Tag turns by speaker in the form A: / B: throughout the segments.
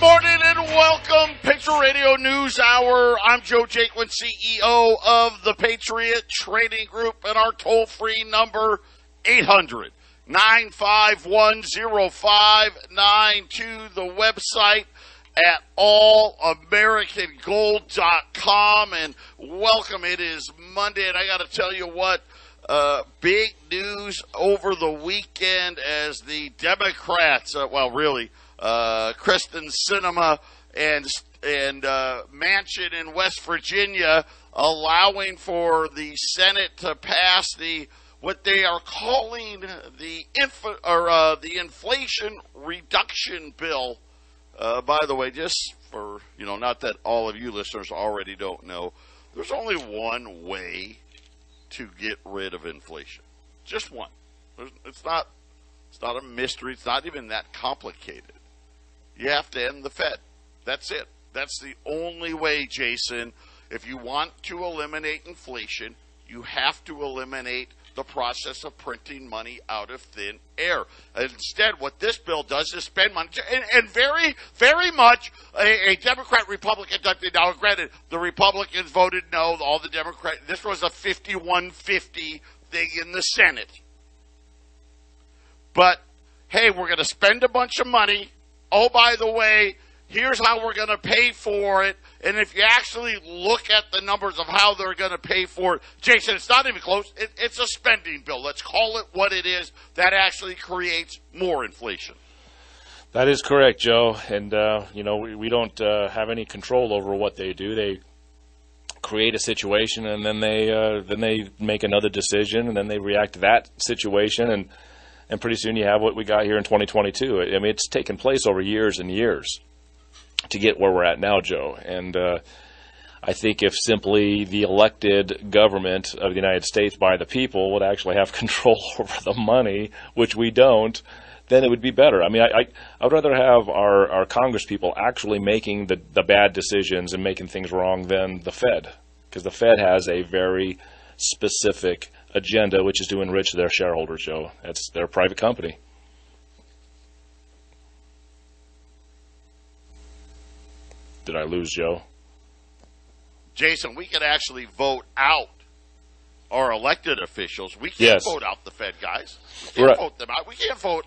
A: Morning and welcome, Patriot Radio News Hour. I'm Joe Jaquint, CEO of the Patriot Trading Group, and our toll-free number, 800-951-0592, the website at allamericangold.com, and welcome. It is Monday, and I got to tell you what, big news over the weekend as the Democrats, Kristen Sinema and Manchin in West Virginia allowing for the Senate to pass what they are calling the Inflation Reduction Bill. By the way, just for, not that all of you listeners already don't know, there's only one way to get rid of inflation. Just one. It's not a mystery. It's not even that complicated. You have to end the Fed. That's it. That's the only way, Jason. If you want to eliminate inflation, you have to eliminate the process of printing money out of thin air. Instead, what this bill does is spend money, and very, very much a Democrat-Republican. Now, granted, the Republicans voted no. All the Democrats. This was a 51-50 thing in the Senate. But hey, we're going to spend a bunch of money. Oh, by the way, here's how we're going to pay for it. And if you actually look at the numbers of how they're going to pay for it, Jason, it's not even close. It's a spending bill. Let's call it what it is. That actually creates more inflation.
B: That is correct, Joe. And, we don't have any control over what they do. They create a situation, and then they make another decision, and then they react to that situation, and pretty soon you have what we got here in 2022. I mean, it's taken place over years and years to get where we're at now, Joe. And I think if simply the elected government of the United States by the people would actually have control over the money, which we don't, then it would be better. I mean, I would rather have our Congress people actually making the bad decisions and making things wrong than the Fed, because the Fed has a very specific agenda, which is to enrich their shareholders, Joe. It's their private company. Did I lose Joe?
A: Jason, we could actually vote out our elected officials. We can't vote out the Fed guys. We can't vote them out. We can't vote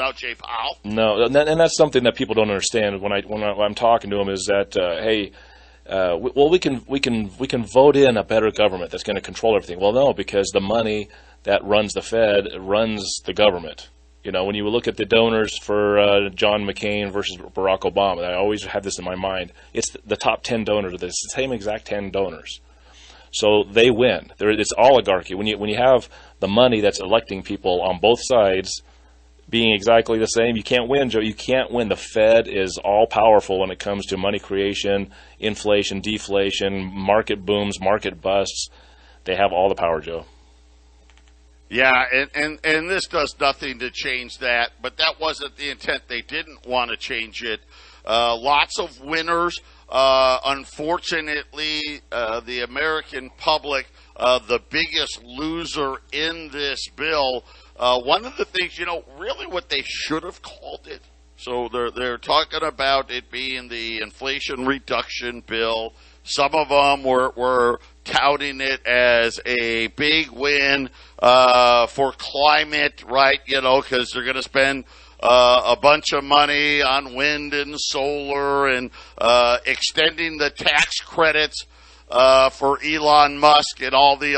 A: out Jay Powell.
B: No, and that's something that people don't understand when I'm talking to them is that we can vote in a better government that's going to control everything. Well, no, because the money that runs the Fed runs the government. When you look at the donors for John McCain versus Barack Obama, I always have this in my mind. It's the top 10 donors of this, the same exact 10 donors. So they win. It's oligarchy. When you have the money that's electing people on both sides being exactly the same, you can't win, Joe. You can't win. The Fed is all powerful when it comes to money creation, inflation, deflation, market booms, market busts. They have all the power, Joe.
A: Yeah, and this does nothing to change that, but that wasn't the intent. They didn't want to change it. Lots of winners. Unfortunately, the American public, the biggest loser in this bill. One of the things, really what they should have called it. So they're talking about it being the Inflation Reduction Bill. Some of them were touting it as a big win for climate, right? Because they're going to spend a bunch of money on wind and solar and extending the tax credits for Elon Musk and all the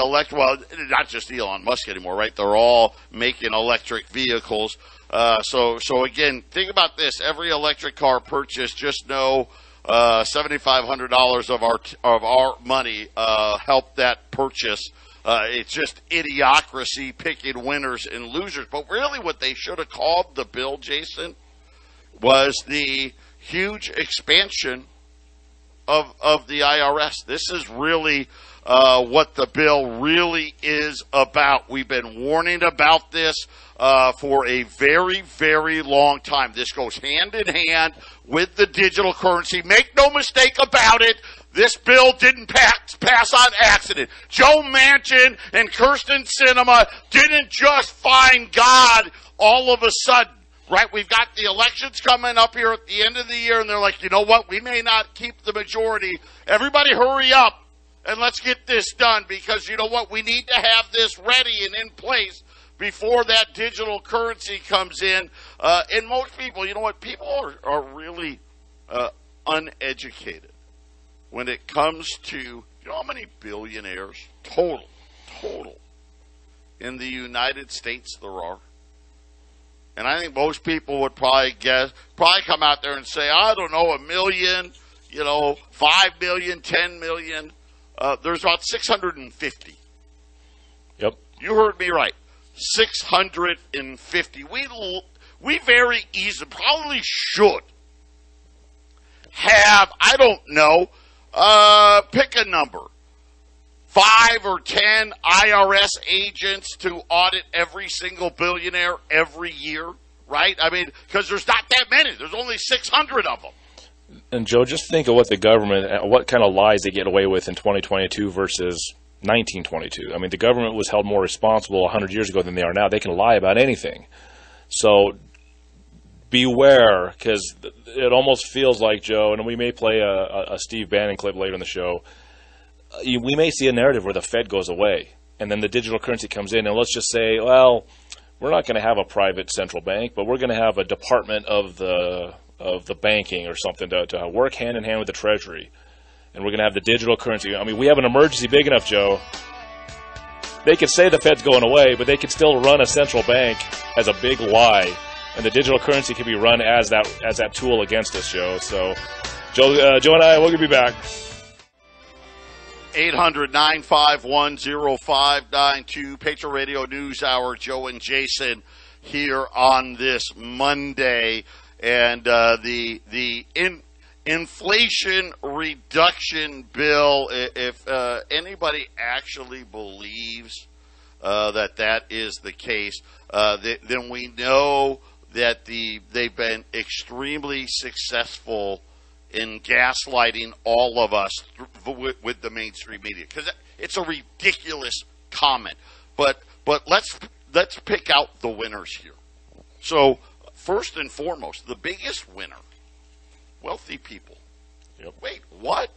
A: not just Elon Musk anymore, right? They're all making electric vehicles. So again, think about this. Every electric car purchase, just know $7,500 of our money helped that purchase. It's just idiocracy picking winners and losers. But really what they should have called the bill, Jason, was the huge expansion of the IRS. This is really what the bill really is about. We've been warning about this for a very, very long time. This goes hand in hand with the digital currency. Make no mistake about it. This bill didn't pass on accident. Joe Manchin and Kirsten Sinema didn't just find God all of a sudden. right? We've got the elections coming up here at the end of the year, and they're like, you know what? We may not keep the majority. Everybody hurry up and let's get this done because you know what? We need to have this ready and in place before that digital currency comes in. And most people, you know what? People are really uneducated when it comes to, you know how many billionaires total in the United States there are? And I think most people would probably come out there and say, I don't know, 1 million, 5 million, 10 million. There's about 650.
B: Yep.
A: You heard me right. 650. We very easily, probably should have, I don't know, pick a number. 5 or 10 IRS agents to audit every single billionaire every year, right? I mean, because there's not that many. There's only 600 of them.
B: And, Joe, just think of what the government, what kind of lies they get away with in 2022 versus 1922. I mean, the government was held more responsible 100 years ago than they are now. They can lie about anything. So beware, because it almost feels like, Joe, and we may play a Steve Bannon clip later in the show, we may see a narrative where the Fed goes away and then the digital currency comes in, and let's just say, well, we're not going to have a private central bank, but we're going to have a department of the banking or something to work hand in hand with the Treasury, and we're going to have the digital currency. I mean, we have an emergency big enough, Joe. They could say the Fed's going away, but they could still run a central bank as a big lie, and the digital currency could be run as that tool against us, Joe. So, Joe and I, we'll be back.
A: 800-951-0592, Patriot Radio News Hour, Joe and Jason here on this Monday. And the inflation reduction bill, if anybody actually believes that is the case, then we know that they've been extremely successful in gaslighting all of us with the mainstream media, because it's a ridiculous comment. But let's pick out the winners here. So first and foremost, the biggest winner, wealthy people.
B: Yep.
A: Wait, what?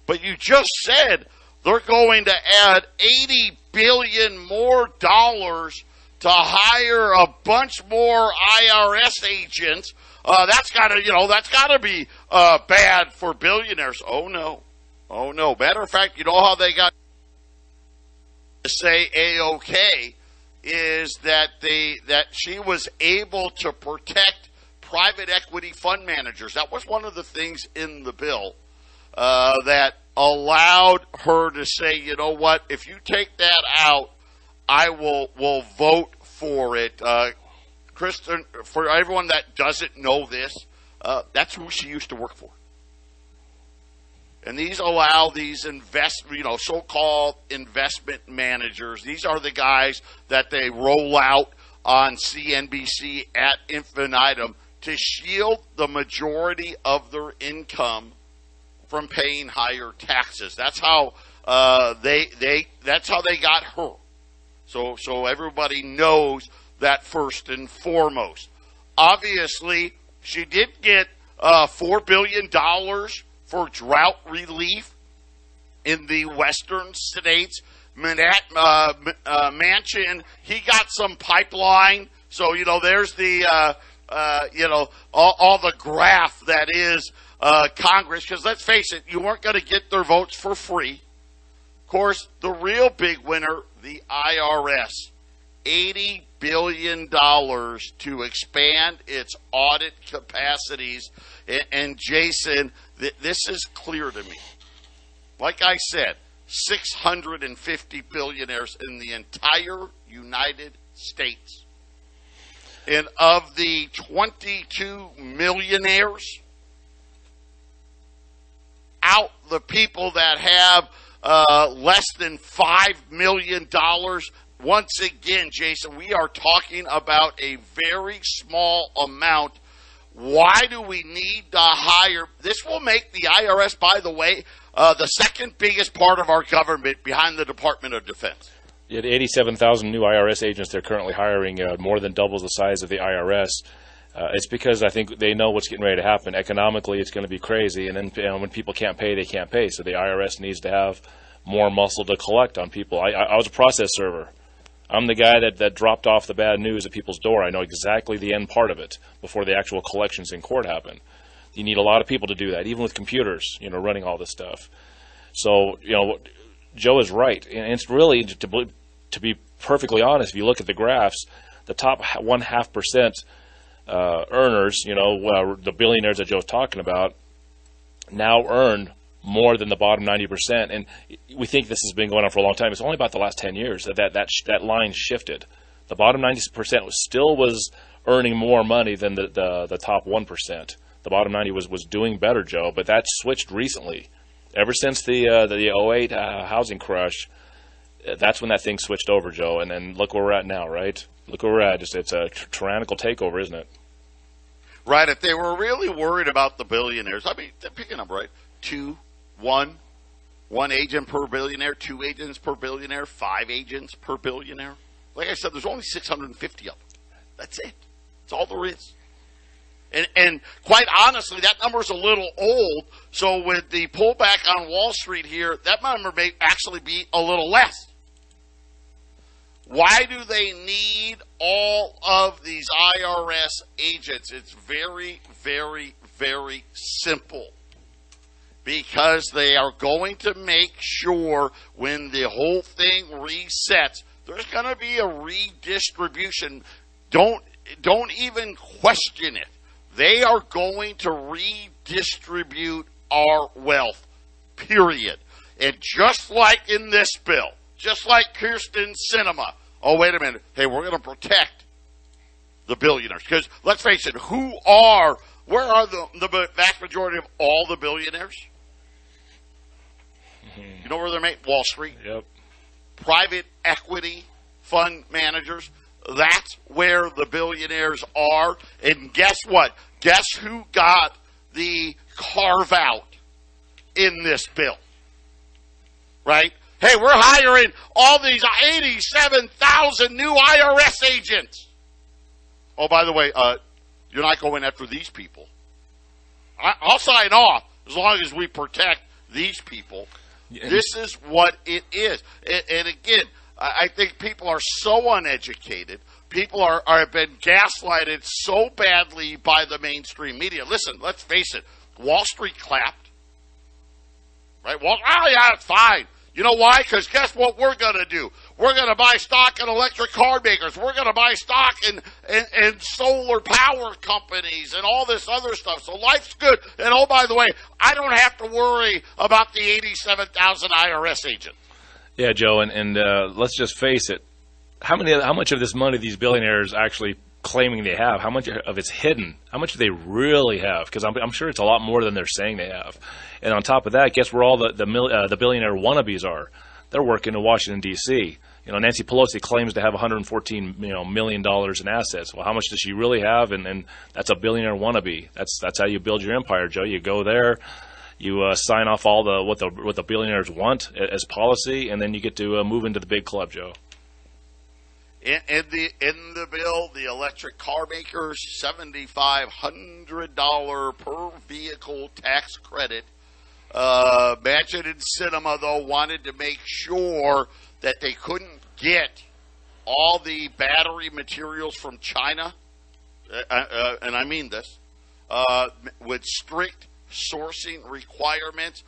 A: But you just said they're going to add $80 billion more dollars to hire a bunch more IRS agents. That's gotta be bad for billionaires. Oh no. Matter of fact, you know how they got to say A-OK is that she was able to protect private equity fund managers. That was one of the things in the bill that allowed her to say, you know what, if you take that out, I will vote for it. Kristen, for everyone that doesn't know this, that's who she used to work for. And these allow these so-called investment managers. These are the guys that they roll out on CNBC ad infinitum to shield the majority of their income from paying higher taxes. That's how that's how they got her. So everybody knows that first and foremost. Obviously, she did get $4 billion for drought relief in the western states. Manchin, he got some pipeline. So, there's the, all the graph that is Congress. Because let's face it, you weren't going to get their votes for free. Of course, the real big winner, the IRS. $80 billion to expand its audit capacities. And Jason, this is clear to me. Like I said, 650 billionaires in the entire United States. And of the 22 millionaires, out the people that have less than $5 million. Once again, Jason, we are talking about a very small amount. Why do we need to hire? This will make the IRS, by the way, the second biggest part of our government behind the Department of Defense.
B: Yeah, the 87,000 new IRS agents they're currently hiring, more than doubles the size of the IRS. It's because I think they know what's getting ready to happen. Economically, it's going to be crazy, and then when people can't pay, they can't pay. So the IRS needs to have more muscle to collect on people. I was a process server. I'm the guy that dropped off the bad news at people's door. I know exactly the end part of it before the actual collections in court happen. You need a lot of people to do that, even with computers, running all this stuff. So, Joe is right. And it's really, to be perfectly honest, if you look at the graphs, the top 0.5% earners, the billionaires that Joe's talking about, now earn more than the bottom 90%. And we think this has been going on for a long time. It's only about the last 10 years that line shifted. The bottom 90% was earning more money than the top 1%. The bottom 90 was doing better, Joe, but that switched recently. Ever since the 08 housing crash, that's when that thing switched over, Joe. And then look where we're at now, right? Look where we're at. It's a tyrannical takeover, isn't it?
A: Right. If they were really worried about the billionaires, pick a number, right? 2, 1 agent per billionaire, 2 agents per billionaire, 5 agents per billionaire. Like I said, there's only 650 of them. That's it. That's all there is. And quite honestly, that number's a little old. So with the pullback on Wall Street here, that number may actually be a little less. Why do they need all of these IRS agents? It's very, very, very simple. Because they are going to make sure when the whole thing resets, there's going to be a redistribution. Don't even question it. They are going to redistribute our wealth, period. And just like in this bill, just like Kirsten Sinema, oh, wait a minute, hey, we're going to protect the billionaires. Because let's face it, where are the vast majority of all the billionaires? You know where they're made? Wall Street.
B: Yep.
A: Private equity fund managers. That's where the billionaires are. And guess what? Guess who got the carve out in this bill? Right? Hey, we're hiring all these 87,000 new IRS agents. Oh, by the way, you're not going after these people. I'll sign off as long as we protect these people. This is what it is. And again, I think people are so uneducated. People have been gaslighted so badly by the mainstream media. Listen, let's face it. Wall Street clapped. Right? Yeah, it's fine. You know why? Because guess what we're going to do? We're going to buy stock in electric car makers. We're going to buy stock in solar power companies and all this other stuff. So life's good. And oh, by the way, I don't have to worry about the 87,000 IRS agents.
B: Yeah, Joe, and let's just face it. How much of this money these billionaires actually claiming they have? How much of it's hidden? How much do they really have? Because I'm sure it's a lot more than they're saying they have. And on top of that, guess where all the billionaire wannabes are? They're working in Washington, D.C. Nancy Pelosi claims to have $114 million in assets. Well, how much does she really have? And that's a billionaire wannabe. That's how you build your empire, Joe. You go there, you sign off all what the billionaires want as policy, and then you get to move into the big club, Joe.
A: In the bill, the electric car makers, $7,500 per vehicle tax credit. Manchin and Sinema, though, wanted to make sure that they couldn't get all the battery materials from China, and I mean this, with strict sourcing requirements.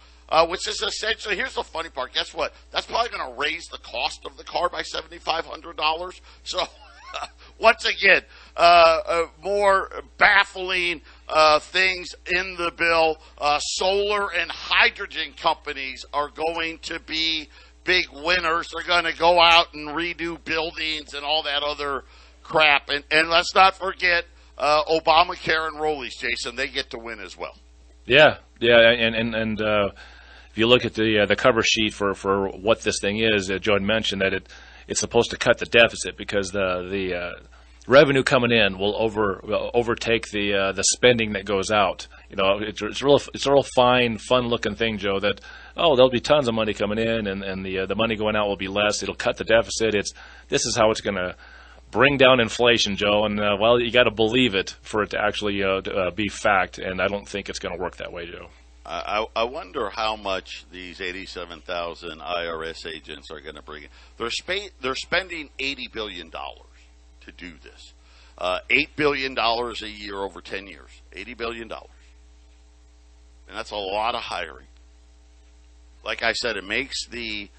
A: Which is essentially, here's the funny part. Guess what? That's probably going to raise the cost of the car by $7,500. So, once again, more baffling things in the bill. Solar and hydrogen companies are going to be big winners. They're going to go out and redo buildings and all that other crap. And let's not forget Obamacare and Rollies, Jason. They get to win as well.
B: Yeah, and if you look at the cover sheet for what this thing is, Joe had mentioned that it's supposed to cut the deficit because the revenue coming in will overtake the spending that goes out. It's a real fine, fun-looking thing, Joe, that, there'll be tons of money coming in, and the money going out will be less. It'll cut the deficit. This is how it's going to bring down inflation, Joe, and, you got to believe it for it to actually be fact, and I don't think it's going to work that way, Joe.
A: I wonder how much these 87,000 IRS agents are going to bring in. They're spending $80 billion to do this. $8 billion a year over 10 years. $80 billion. And that's a lot of hiring. Like I said, it makes the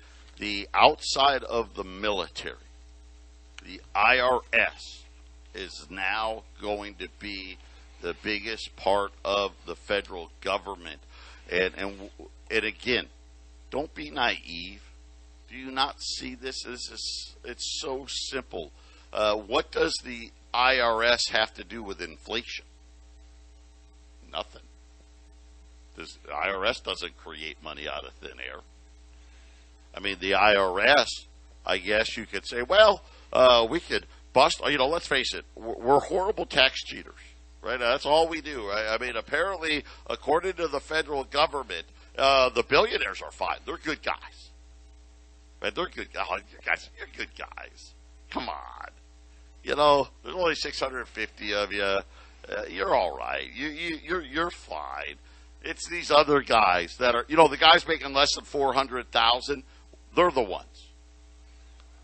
A: outside of the military, the IRS, is now going to be the biggest part of the federal government. And again, don't be naive. Do you not see this? It's so simple. What does the IRS have to do with inflation? Nothing. The IRS doesn't create money out of thin air. I mean, the IRS, I guess you could say, we could bust, let's face it, we're horrible tax cheaters. Right, that's all we do. Right? I mean, apparently, according to the federal government, the billionaires are fine. They're good guys. Right? They're good guys. You're good guys. Come on. There's only 650 of you. You're all right. You're fine. It's these other guys that are, the guys making less than $400,000. They're the ones.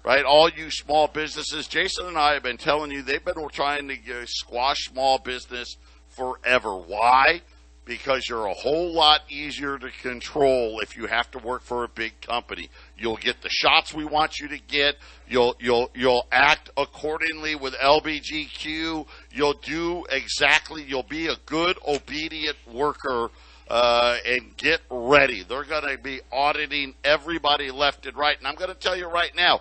A: Right, all you small businesses, Jason and I have been telling you, they've been trying to squash small business forever. Why? Because you're a whole lot easier to control if you have to work for a big company. You'll get the shots we want you to get. You'll act accordingly with LBGQ. You'll be a good, obedient worker. And get ready. They're going to be auditing everybody left and right. And I'm going to tell you right now,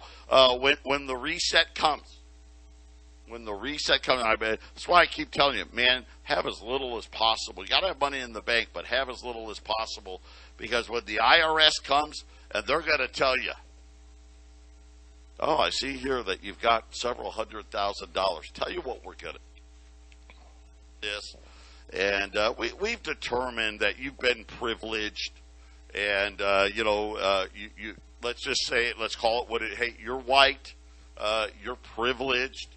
A: when the reset comes, that's why I keep telling you, man, have as little as possible. You got to have money in the bank, but have as little as possible, because when the IRS comes and they're going to tell you, I see here that you've got several $100,000. Tell you what we're going to do. This. And we've determined that you've been privileged, and you let's just say it. Let's call it what it. Hey, you're white, you're privileged,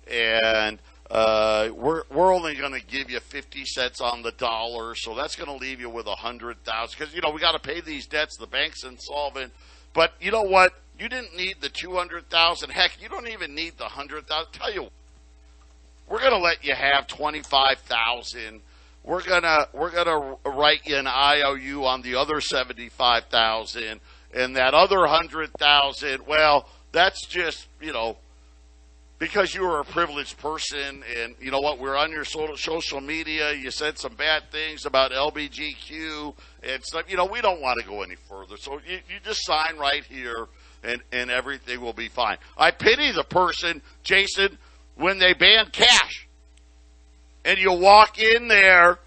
A: and we're only going to give you 50 cents on the dollar, so that's going to leave you with 100,000 because we got to pay these debts. The bank's insolvent, but you know what? You didn't need the 200,000. Heck, you don't even need the 100,000. Tell you, we're going to let you have 25,000. We're gonna write you an IOU on the other 75,000, and that other 100,000. Well, that's just because you were a privileged person, and you know what? We're on your social media. You said some bad things about LBGQ and stuff. We don't want to go any further. So you just sign right here, and everything will be fine. I pity the person, Jason, when they ban cash. And you walk in there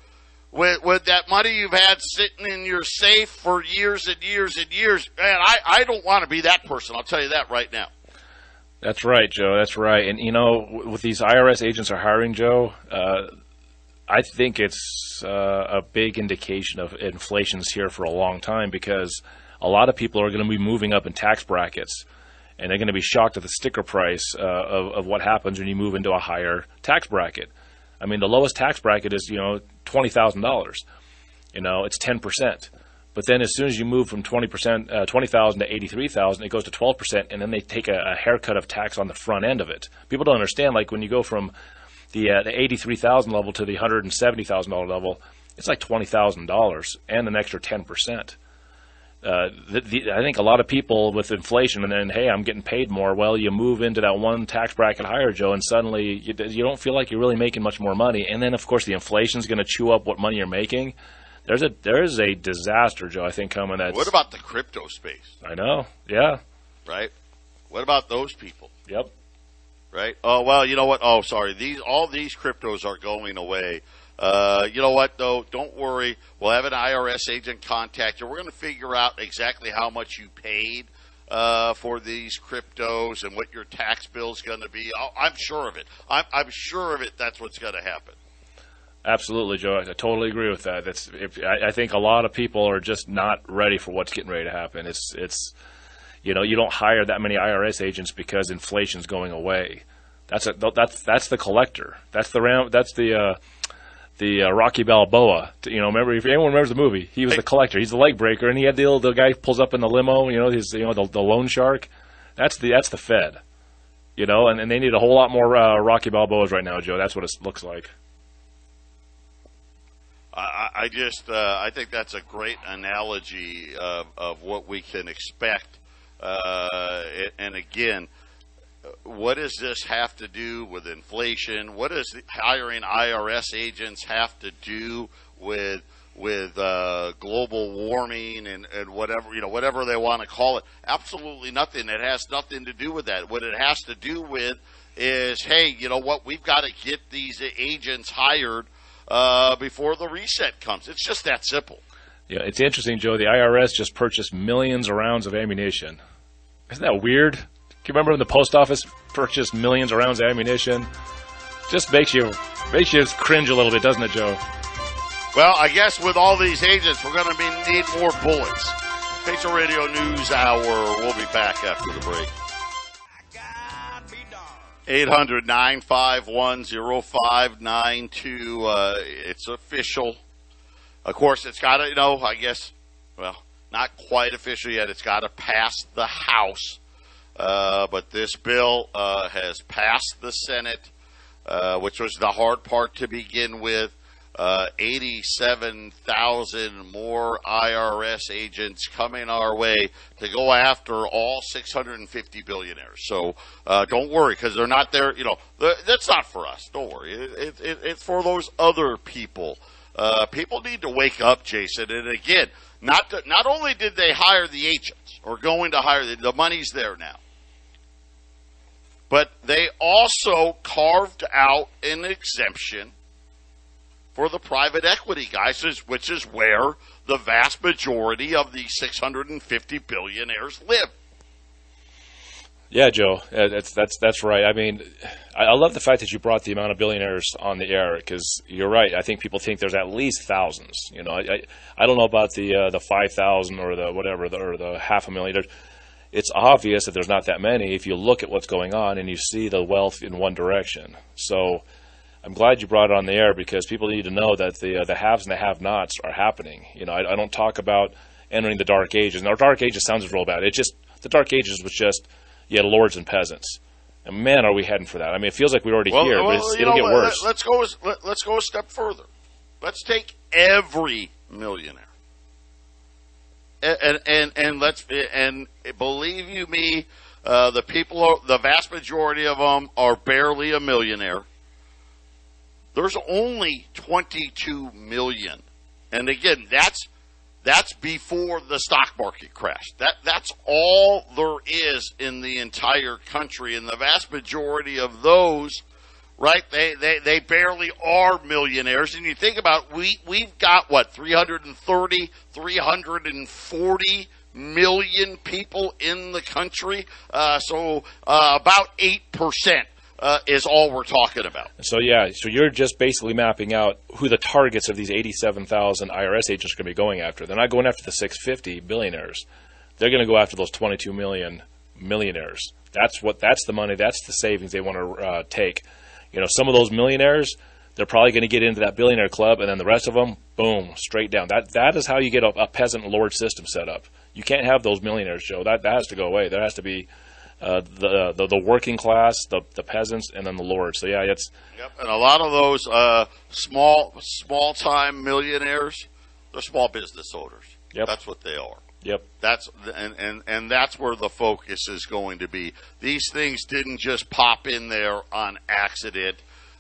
A: with that money you've had sitting in your safe for years and years and years. Man, I don't want to be that person. I'll tell you that right now.
B: That's right, Joe. That's right. And, with these IRS agents are hiring, Joe, I think it's a big indication of inflation's here for a long time, because a lot of people are going to be moving up in tax brackets, and they're going to be shocked at the sticker price of what happens when you move into a higher tax bracket. I mean, the lowest tax bracket is, $20,000. It's 10%. But then as soon as you move from 20%, 20,000 to 83,000, it goes to 12%, and then they take a haircut of tax on the front end of it. People don't understand, like when you go from the 83,000 level to the $170,000 level, it's like $20,000 and an extra 10%. I think a lot of people with inflation and then, hey, I'm getting paid more. Well, you move into that one tax bracket higher, Joe, and suddenly you don't feel like you're really making much more money. And then, of course, the inflation's going to chew up what money you're making. There is a disaster, Joe, I think, coming.
A: What about the crypto space?
B: I know, yeah.
A: Right? What about those people?
B: Yep.
A: Right? Oh, well, you know what? Oh, sorry. All these cryptos are going away. You know what, though? Don't worry. We'll have an IRS agent contact you. We're going to figure out exactly how much you paid for these cryptos and what your tax bill is going to be. I'm sure of it. I'm sure of it. That's what's going to happen.
B: Absolutely, Joe. I totally agree with that. I think a lot of people are just not ready for what's getting ready to happen. It's you don't hire that many IRS agents because inflation's going away. That's the collector. That's the Rocky Balboa. Remember, if anyone remembers the movie, he was the collector. He's the leg breaker, and he had the guy who pulls up in the limo. The loan shark. That's the Fed. And they need a whole lot more Rocky Balboas right now, Joe. That's what it looks like.
A: I think that's a great analogy of what we can expect. And again, what does this have to do with inflation? What does hiring IRS agents have to do with global warming and whatever they want to call it? Absolutely nothing. It has nothing to do with that. What it has to do with is, hey, you know what? We've got to get these agents hired before the reset comes. It's just that simple.
B: Yeah, it's interesting, Joe. The IRS just purchased millions of rounds of ammunition. Isn't that weird? Can you remember when the post office purchased millions of rounds of ammunition? Just makes you cringe a little bit, doesn't it, Joe?
A: Well, I guess with all these agents, we're going to need more bullets. Patriot Radio News Hour. We'll be back after the break. 800-951-0592. It's official. Of course, it's got to, I guess, not quite official yet. It's got to pass the House. But this bill has passed the Senate, which was the hard part to begin with. 87,000 more IRS agents coming our way to go after all 650 billionaires. So don't worry, because they're not there. That's not for us. Don't worry. It's for those other people. People need to wake up, Jason. And again, not only did they hire the agents or going to hire the money's there now, but they also carved out an exemption for the private equity guys, which is where the vast majority of the 650 billionaires live.
B: Yeah, Joe, that's right. I mean, I love the fact that you brought the amount of billionaires on the air, because you're right. I think people think there's at least thousands. I don't know about the 5,000 or the whatever or the 500,000. It's obvious that there's not that many if you look at what's going on and you see the wealth in one direction. So I'm glad you brought it on the air, because people need to know that the haves and the have-nots are happening. I don't talk about entering the Dark Ages. Now, Dark Ages sounds real bad. The Dark Ages was just, you had lords and peasants. And man, are we heading for that. I mean, it feels like we're already here, but it'll get worse.
A: Let's go a step further. Let's take every millionaire. And believe you me, the vast majority of them are barely a millionaire. There's only 22 million. And again, that's before the stock market crashed. That's all there is in the entire country. And the vast majority of those, right, they barely are millionaires. And you think about, we've got 340 million people in the country. So about 8%. Is all we're talking about.
B: So you're just basically mapping out who the targets of these 87,000 IRS agents are going to be going after. They're not going after the 650 billionaires. They're going to go after those 22 million millionaires. That's the money. That's the savings they want to take. Some of those millionaires, they're probably going to get into that billionaire club, and then the rest of them, boom, straight down. That is how you get a peasant lord system set up. You can't have those millionaires, Joe. That has to go away. There has to be the working class, the peasants, and then the lords. So yeah, it's
A: and a lot of those small time millionaires, they're small business owners.
B: Yep.
A: That's what they are.
B: Yep.
A: That's where the focus is going to be. These things didn't just pop in there on accident.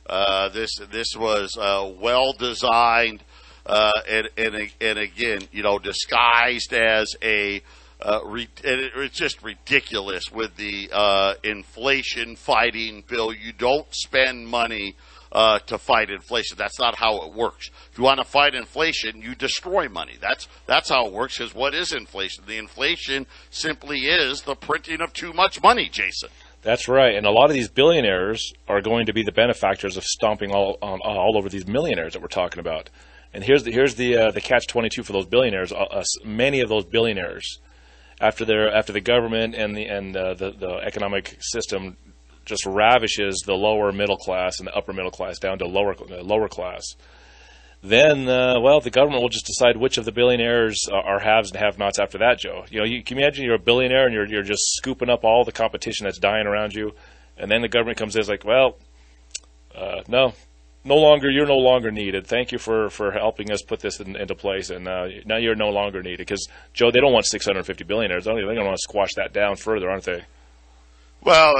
A: This was well designed, and again, disguised as a. It's just ridiculous with the inflation fighting bill. You don't spend money to fight inflation. That's not how it works. If you want to fight inflation, you destroy money. That's how it works. Because what is inflation? The inflation simply is the printing of too much money, Jason.
B: That's right, and a lot of these billionaires are going to be the benefactors of stomping all over these millionaires that we're talking about. And here's the catch-22 for those billionaires. Many of those billionaires, after the government and the economic system just ravishes the lower middle class and the upper middle class down to lower class, then the government will just decide which of the billionaires are haves and have-nots after that, Joe. You know, can you imagine you're a billionaire and you're just scooping up all the competition that's dying around you, and then the government comes in and is like, well, you're no longer needed. Thank you for helping us put this into place, and now you're no longer needed. Because, Joe, they don't want 650 billionaires. They're going to want to squash that down further, aren't they?
A: Well,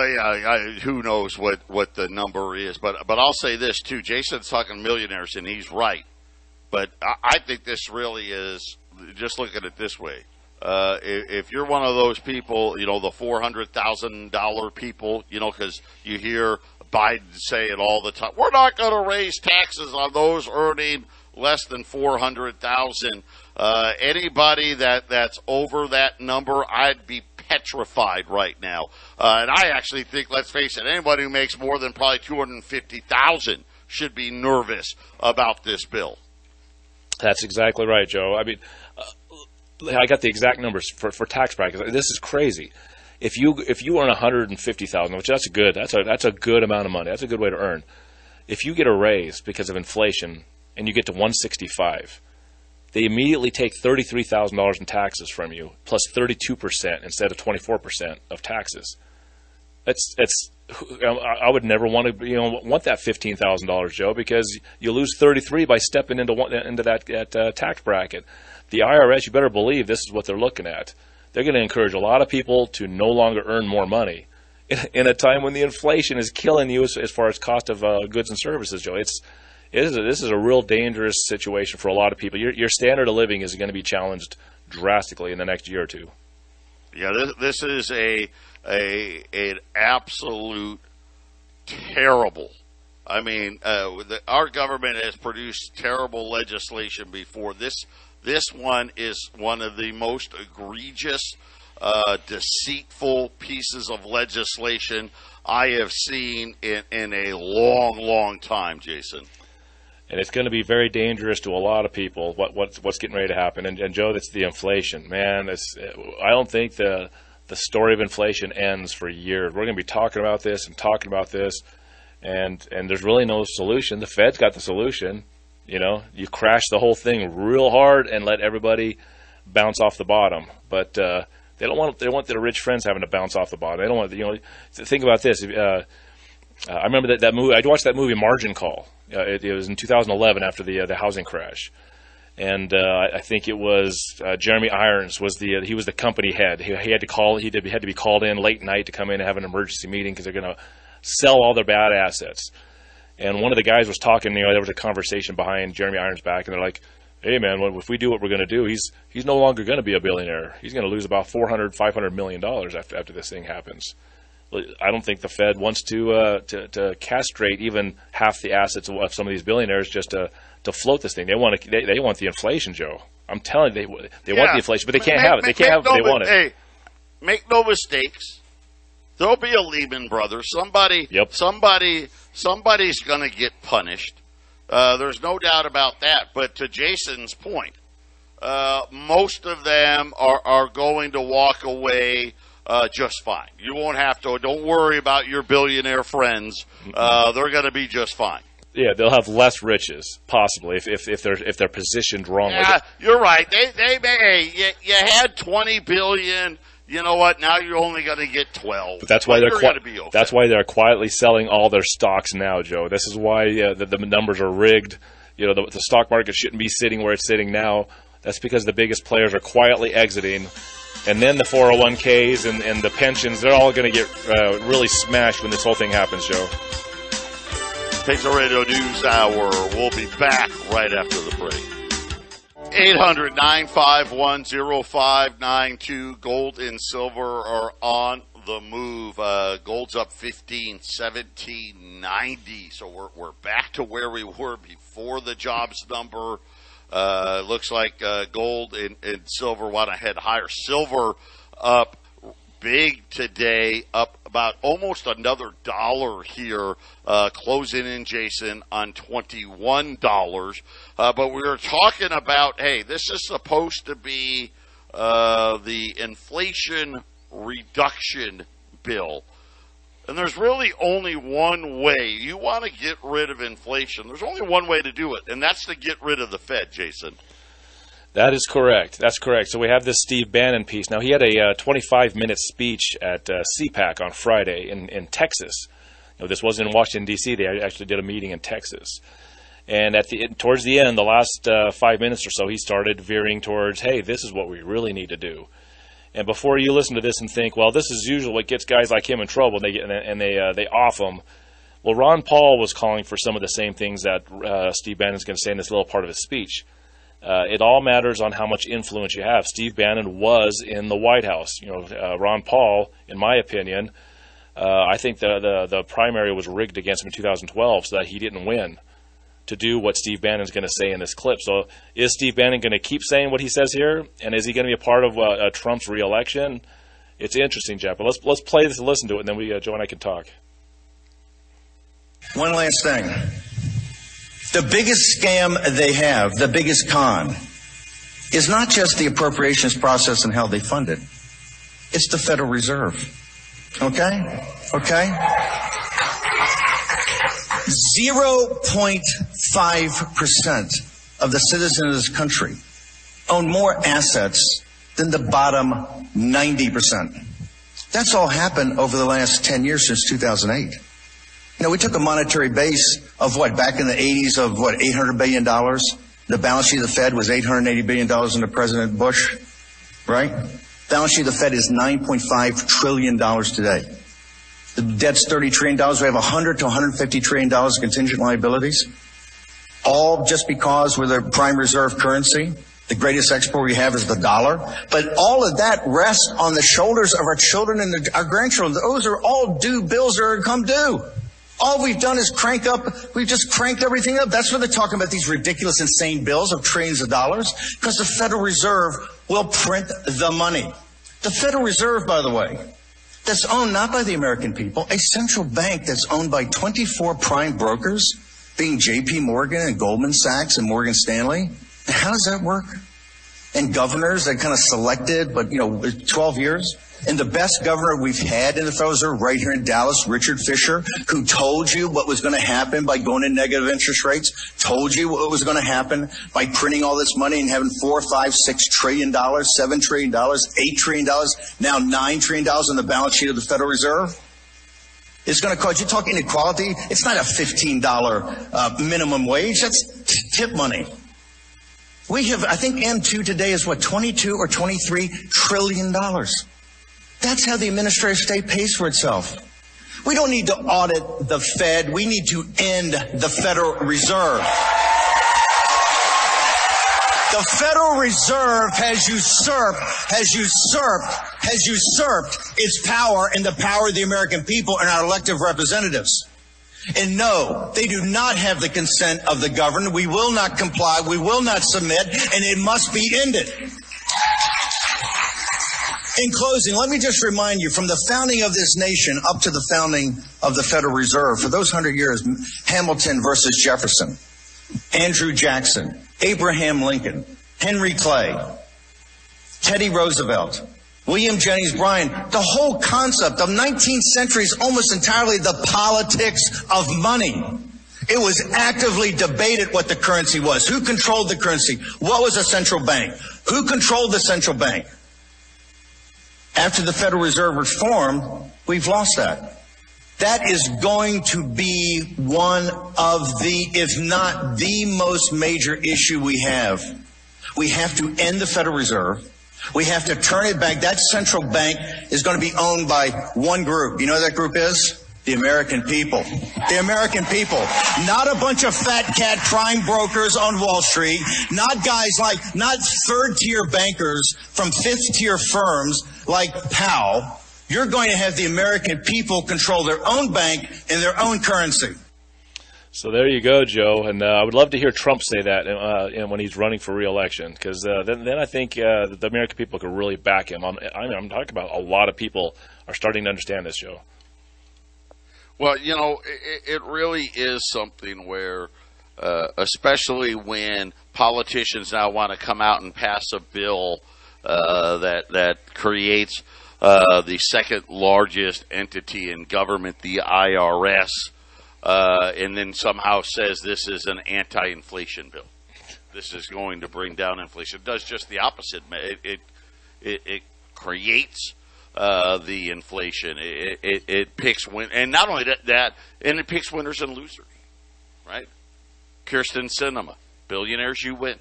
A: who knows what the number is. But I'll say this, too. Jason's talking millionaires, and he's right. But I think this really is, just look at it this way. If you're one of those people, you know, the $400,000 people, you know, because you hear Biden say it all the time, we're not going to raise taxes on those earning less than $400,000. Anybody that's over that number, I'd be petrified right now. And I actually think, let's face it, anybody who makes more than probably $250,000 should be nervous about this bill.
B: That's exactly right, Joe. I mean, I got the exact numbers for tax brackets. This is crazy. If you earn $150,000, which that's a good amount of money. That's a good way to earn. If you get a raise because of inflation and you get to $165,000, they immediately take $33,000 in taxes from you, plus 32% instead of 24% of taxes. I would never want that $15,000, Joe, because you lose 33 by stepping into that tax bracket. The IRS, you better believe this is what they're looking at. They're going to encourage a lot of people to no longer earn more money in a time when the inflation is killing you as far as cost of goods and services, Joe. This is a real dangerous situation for a lot of people. Your standard of living is going to be challenged drastically in the next year or two.
A: Yeah, this is an absolute terrible. I mean, our government has produced terrible legislation before. This one is one of the most egregious, deceitful pieces of legislation I have seen in a long, long time, Jason.
B: And it's going to be very dangerous to a lot of people. What's getting ready to happen? And Joe, that's the inflation, man. I don't think the story of inflation ends for years. We're going to be talking about this, and there's really no solution. The Fed's got the solution. You know, you crash the whole thing real hard and let everybody bounce off the bottom. But they want their rich friends having to bounce off the bottom. They don't want, think about this. I remember that movie. I watched that movie Margin Call. It was in 2011 after the housing crash, and I think it was Jeremy Irons he was the company head. He had to be called in late night to come in and have an emergency meeting because they're going to sell all their bad assets. And one of the guys was talking. There was a conversation behind Jeremy Irons' back, and they're like, "Hey man, if we do what we're going to do, he's no longer going to be a billionaire. He's going to lose about $400-500 million after this thing happens." I don't think the Fed wants to castrate even half the assets of some of these billionaires just to float this thing. They want the inflation, Joe. I'm telling you, they want the inflation, but they can't have it. They can't have it. They want it.
A: Hey, make no mistakes. There'll be a Lehman Brothers. Somebody's going to get punished. There's no doubt about that. But to Jason's point, most of them are going to walk away just fine. You won't have to. Don't worry about your billionaire friends. They're going to be just fine.
B: Yeah, they'll have less riches, possibly, if they're positioned wrongly.
A: Yeah, you're right. They may. You had $20 billion. You know what? Now you're only going to get 12.
B: But that's why they're
A: going to be okay.
B: That's why they're quietly selling all their stocks now, Joe. This is why the numbers are rigged. The stock market shouldn't be sitting where it's sitting now. That's because the biggest players are quietly exiting. And then the 401ks and the pensions, they're all going to get really smashed when this whole thing happens, Joe.
A: Patriot Radio News Hour. We'll be back right after the break. 800-951-0592. Gold and silver are on the move. Gold's up 15, 17.90. So we're back to where we were before the jobs number. Looks like gold and silver want to head higher. Silver up big today, up about almost another $1 here, closing in, Jason, on $21. But we were talking about, hey, this is supposed to be the inflation reduction bill. And there's really only one way. You want to get rid of inflation. There's only one way to do it, and that's to get rid of the Fed, Jason.
B: That is correct. That's correct. So we have this Steve Bannon piece. Now, he had a 25-minute speech at CPAC on Friday in Texas. This wasn't in Washington, D.C. They actually did a meeting in Texas. And towards the end, the last 5 minutes or so, he started veering towards, hey, this is what we really need to do. And before you listen to this and think, well, this is usually what gets guys like him in trouble, and they off him. Well, Ron Paul was calling for some of the same things that Steve Bannon's going to say in this little part of his speech. It all matters on how much influence you have. Steve Bannon was in the White House. Ron Paul, in my opinion, I think the primary was rigged against him in 2012 so that he didn't win to do what Steve Bannon's going to say in this clip. So is Steve Bannon going to keep saying what he says here? And is he going to be a part of Trump's reelection? It's interesting, Jeff. But let's play this and listen to it, and then Joe and I can talk.
C: One last thing. The biggest scam they have, the biggest con, is not just the appropriations process and how they fund it. It's the Federal Reserve. Okay? 0.5% of the citizens of this country own more assets than the bottom 90%. That's all happened over the last 10 years since 2008. We took a monetary base of back in the 80s of $800 billion. The balance sheet of the Fed was $880 billion under President Bush, right? Balance sheet of the Fed is $9.5 trillion today. The debt's $30 trillion. We have $100 to $150 trillion of contingent liabilities. All just because we're the prime reserve currency. The greatest export we have is the dollar. But all of that rests on the shoulders of our children and our grandchildren. Those are all due bills that are come due. All we've done is we've just cranked everything up. That's why they're talking about these ridiculous, insane bills of trillions of dollars, because the Federal Reserve will print the money. The Federal Reserve, by the way, that's owned not by the American people, a central bank that's owned by 24 prime brokers, being J.P. Morgan and Goldman Sachs and Morgan Stanley. How does that work? And governors that kind of selected, 12 years. And the best governor we've had in the Federal Reserve right here in Dallas, Richard Fisher, who told you what was going to happen by going to negative interest rates, told you what was going to happen by printing all this money and having $4, $5, $6 trillion, $7 trillion, $8 trillion, now $9 trillion on the balance sheet of the Federal Reserve. It's going to cause, you talk inequality, it's not a $15 minimum wage, that's tip money. We have, I think M2 today is 22 or $23 trillion. That's how the administrative state pays for itself. We don't need to audit the Fed. We need to end the Federal Reserve. The Federal Reserve has usurped its power and the power of the American people and our elected representatives. And no, they do not have the consent of the governed. We will not comply. We will not submit, and it must be ended. In closing, let me just remind you, from the founding of this nation up to the founding of the Federal Reserve, for those 100 years, Hamilton versus Jefferson, Andrew Jackson, Abraham Lincoln, Henry Clay, Teddy Roosevelt, William Jennings Bryan, the whole concept of 19th century is almost entirely the politics of money. It was actively debated what the currency was. Who controlled the currency? What was a central bank? Who controlled the central bank? After the Federal Reserve reform, we've lost that. That is going to be one of the, if not the most major issue we have. We have to end the Federal Reserve. We have to turn it back. That central bank is going to be owned by one group. You know what that group is? The American people. The American people. Not a bunch of fat cat prime brokers on Wall Street. Not third-tier bankers from fifth-tier firms like Powell. You're going to have the American people control their own bank and their own currency.
B: So there you go, Joe. And I would love to hear Trump say that when he's running for re-election, because then I think the American people could really back him. I'm talking about a lot of people are starting to understand this, Joe.
A: Well, it really is something where, especially when politicians now want to come out and pass a bill that creates the second largest entity in government, the IRS, and then somehow says this is an anti-inflation bill. This is going to bring down inflation. It does just the opposite. It creates the inflation. It picks and not only that, and it picks winners and losers, right? Kirsten Sinema, billionaires, you win.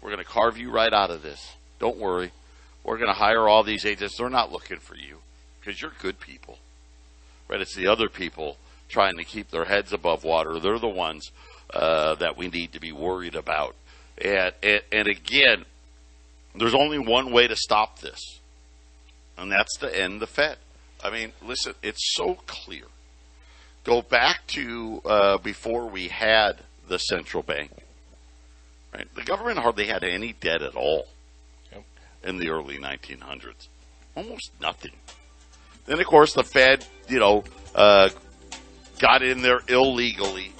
A: We're going to carve you right out of this. Don't worry. We're going to hire all these agents. They're not looking for you because you're good people, right? It's the other people trying to keep their heads above water. They're the ones that we need to be worried about. And again, there's only one way to stop this, and that's to end the Fed. I mean, listen, it's so clear. Go back to before we had the central bank, right? The government hardly had any debt at all in the early 1900s. Almost nothing. Then, of course, the Fed, got in there illegally.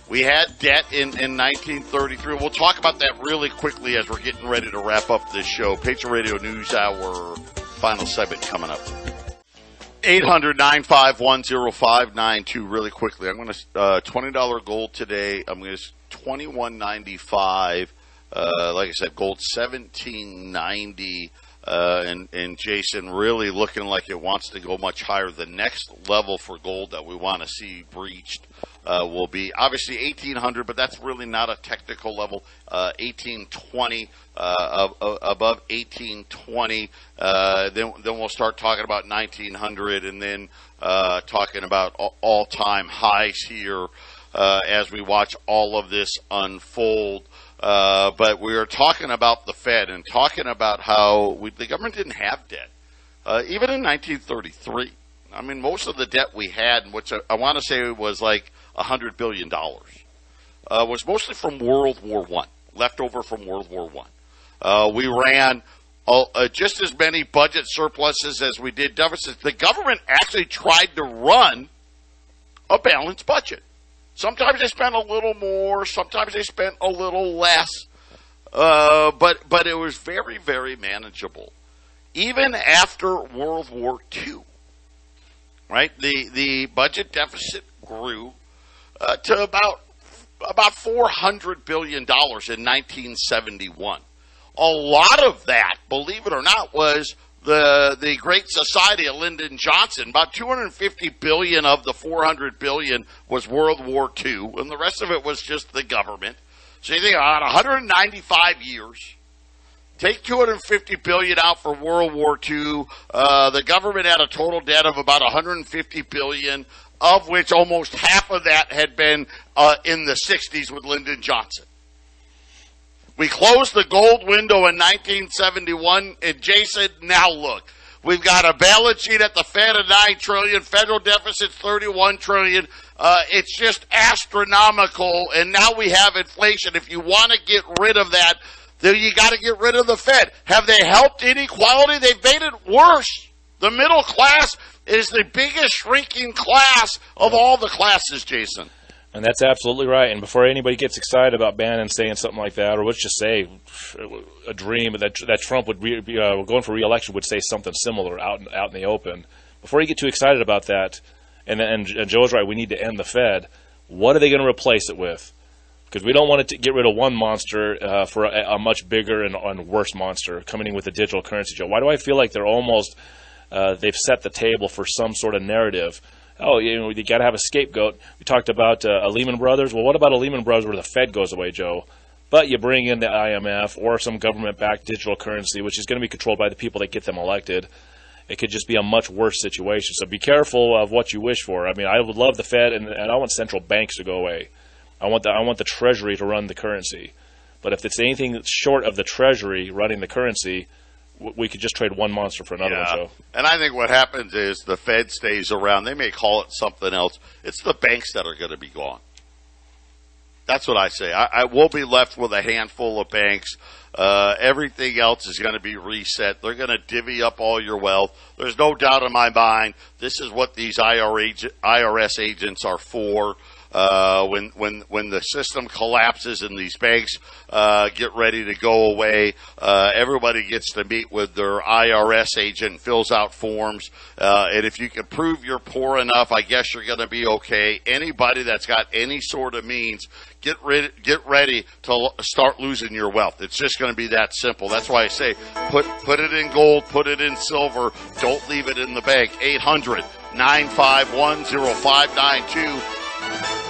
A: We had debt in 1933. We'll talk about that really quickly as we're getting ready to wrap up this show. Patriot Radio News Hour, final segment coming up. 800-951-0592. Really quickly, I'm going to $20 gold today. I'm going to $21.95. Like I said, gold $17.90. And Jason really looking like it wants to go much higher. The next level for gold that we want to see breached will be obviously 1800, but that's really not a technical level. 1820, above 1820, then we'll start talking about 1900, and then talking about all-time highs here as we watch all of this unfold. But we are talking about the Fed and talking about how the government didn't have debt. Even in 1933, I mean, most of the debt we had, which I want to say was like $100 billion, was mostly from World War I, left over from World War I. We ran just as many budget surpluses as we did deficits. The government actually tried to run a balanced budget. Sometimes they spent a little more, sometimes they spent a little less, but it was very, very manageable. Even after World War II, right? The budget deficit grew to about $400 billion in 1971. A lot of that, believe it or not, was the Great Society of Lyndon Johnson. About $250 billion of the $400 billion was World War II, and the rest of it was just the government. So you think about 195 years. Take $250 billion out for World War II. The government had a total debt of about $150 billion, of which almost half of that had been in the 60s with Lyndon Johnson. We closed the gold window in 1971, and Jason, now look. We've got a balance sheet at the Fed of $9 trillion, federal deficit's $31 trillion. It's just astronomical, and now we have inflation. If you want to get rid of that, then you got to get rid of the Fed. Have they helped inequality? They've made it worse. The middle class is the biggest shrinking class of all the classes, Jason.
B: And that's absolutely right. And before anybody gets excited about Bannon saying something like that, or let's just say a dream that Trump would be going for re-election would say something similar out in the open, before you get too excited about that, and Joe's right, we need to end the Fed. What are they going to replace it with? Because we don't want to get rid of one monster for a much bigger and worse monster coming in with a digital currency, Joe. Why do I feel like they're almost they've set the table for some sort of narrative? Oh, you got to have a scapegoat. We talked about a Lehman Brothers. Well, what about a Lehman Brothers where the Fed goes away, Joe? But you bring in the IMF or some government-backed digital currency, which is going to be controlled by the people that get them elected. It could just be a much worse situation. So be careful of what you wish for. I mean, I would love the Fed, and I want central banks to go away. I want the Treasury to run the currency. But if it's anything short of the Treasury running the currency, we could just trade one monster for another one, Joe.
A: And I think what happens is the Fed stays around. They may call it something else. It's the banks that are going to be gone. That's what I say. I will be left with a handful of banks. Everything else is going to be reset. They're going to divvy up all your wealth. There's no doubt in my mind this is what these IRS agents are for. When the system collapses and these banks get ready to go away, everybody gets to meet with their IRS agent, fills out forms, and if you can prove you're poor enough, I guess you're going to be okay. Anybody that's got any sort of means, get ready to start losing your wealth. It's just going to be that simple. That's why I say put it in gold, put it in silver, don't leave it in the bank. 800-951-0592.